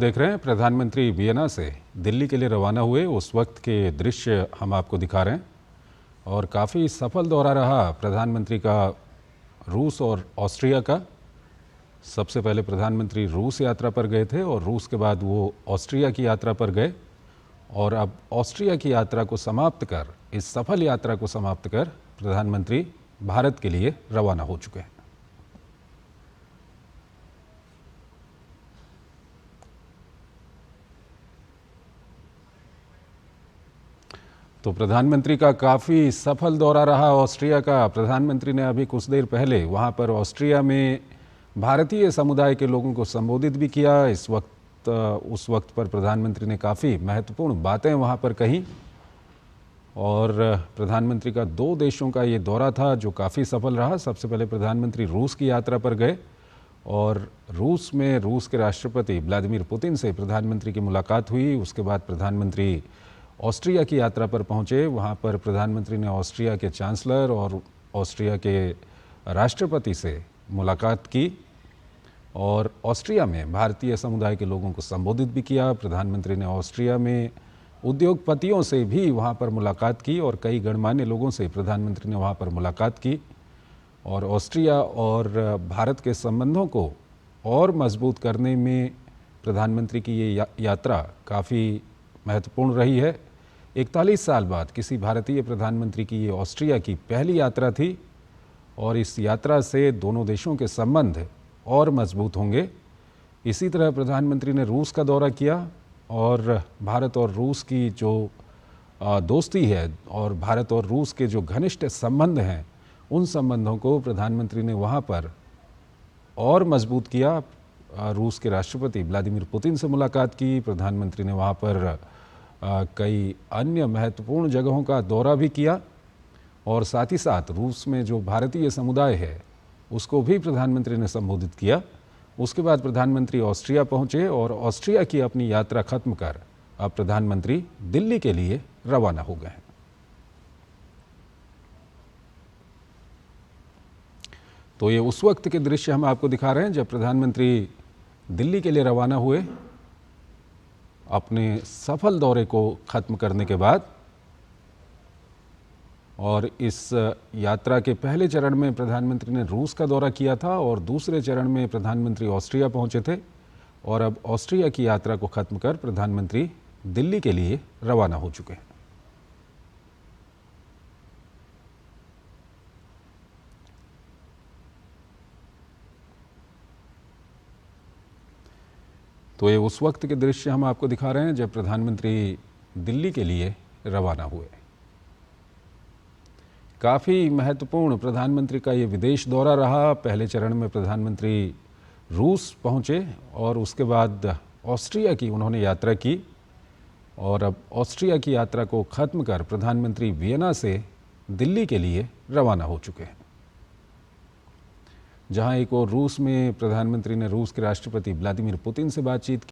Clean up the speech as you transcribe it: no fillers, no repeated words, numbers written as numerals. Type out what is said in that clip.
देख रहे हैं प्रधानमंत्री वियना से दिल्ली के लिए रवाना हुए उस वक्त के दृश्य हम आपको दिखा रहे हैं और काफ़ी सफल दौरा रहा प्रधानमंत्री का रूस और ऑस्ट्रिया का। सबसे पहले प्रधानमंत्री रूस यात्रा पर गए थे और रूस के बाद वो ऑस्ट्रिया की यात्रा पर गए और अब ऑस्ट्रिया की यात्रा को समाप्त कर, इस सफल यात्रा को समाप्त कर प्रधानमंत्री भारत के लिए रवाना हो चुके हैं। तो प्रधानमंत्री का काफ़ी सफल दौरा रहा ऑस्ट्रिया का। प्रधानमंत्री ने अभी कुछ देर पहले वहाँ पर ऑस्ट्रिया में भारतीय समुदाय के लोगों को संबोधित भी किया। उस वक्त पर प्रधानमंत्री ने काफ़ी महत्वपूर्ण बातें वहाँ पर कही और प्रधानमंत्री का 2 देशों का ये दौरा था जो काफ़ी सफल रहा। सबसे पहले प्रधानमंत्री रूस की यात्रा पर गए और रूस में रूस के राष्ट्रपति व्लादिमीर पुतिन से प्रधानमंत्री की मुलाकात हुई। उसके बाद प्रधानमंत्री ऑस्ट्रिया की यात्रा पर पहुंचे। वहां पर प्रधानमंत्री ने ऑस्ट्रिया के चांसलर और ऑस्ट्रिया के राष्ट्रपति से मुलाकात की और ऑस्ट्रिया में भारतीय समुदाय के लोगों को संबोधित भी किया। प्रधानमंत्री ने ऑस्ट्रिया में उद्योगपतियों से भी वहां पर मुलाकात की और कई गणमान्य लोगों से प्रधानमंत्री ने वहां पर मुलाकात की और ऑस्ट्रिया और भारत के संबंधों को और मजबूत करने में प्रधानमंत्री की ये यात्रा काफ़ी महत्वपूर्ण रही है। 41 साल बाद किसी भारतीय प्रधानमंत्री की ये ऑस्ट्रिया की पहली यात्रा थी और इस यात्रा से दोनों देशों के संबंध और मजबूत होंगे। इसी तरह प्रधानमंत्री ने रूस का दौरा किया और भारत और रूस की जो दोस्ती है और भारत और रूस के जो घनिष्ठ संबंध हैं, उन संबंधों को प्रधानमंत्री ने वहाँ पर और मजबूत किया। रूस के राष्ट्रपति व्लादिमीर पुतिन से मुलाकात की। प्रधानमंत्री ने वहाँ पर कई अन्य महत्वपूर्ण जगहों का दौरा भी किया और साथ ही साथ रूस में जो भारतीय समुदाय है उसको भी प्रधानमंत्री ने संबोधित किया। उसके बाद प्रधानमंत्री ऑस्ट्रिया पहुँचे और ऑस्ट्रिया की अपनी यात्रा खत्म कर अब प्रधानमंत्री दिल्ली के लिए रवाना हो गए हैं। तो ये उस वक्त के दृश्य हम आपको दिखा रहे हैं जब प्रधानमंत्री दिल्ली के लिए रवाना हुए अपने सफल दौरे को ख़त्म करने के बाद। और इस यात्रा के पहले चरण में प्रधानमंत्री ने रूस का दौरा किया था और दूसरे चरण में प्रधानमंत्री ऑस्ट्रिया पहुंचे थे और अब ऑस्ट्रिया की यात्रा को ख़त्म कर प्रधानमंत्री दिल्ली के लिए रवाना हो चुके हैं। तो ये उस वक्त के दृश्य हम आपको दिखा रहे हैं जब प्रधानमंत्री दिल्ली के लिए रवाना हुए। काफ़ी महत्वपूर्ण प्रधानमंत्री का ये विदेश दौरा रहा। पहले चरण में प्रधानमंत्री रूस पहुंचे और उसके बाद ऑस्ट्रिया की उन्होंने यात्रा की और अब ऑस्ट्रिया की यात्रा को ख़त्म कर प्रधानमंत्री वियना से दिल्ली के लिए रवाना हो चुके हैं, जहां एक और रूस में प्रधानमंत्री ने रूस के राष्ट्रपति व्लादिमीर पुतिन से बातचीत की।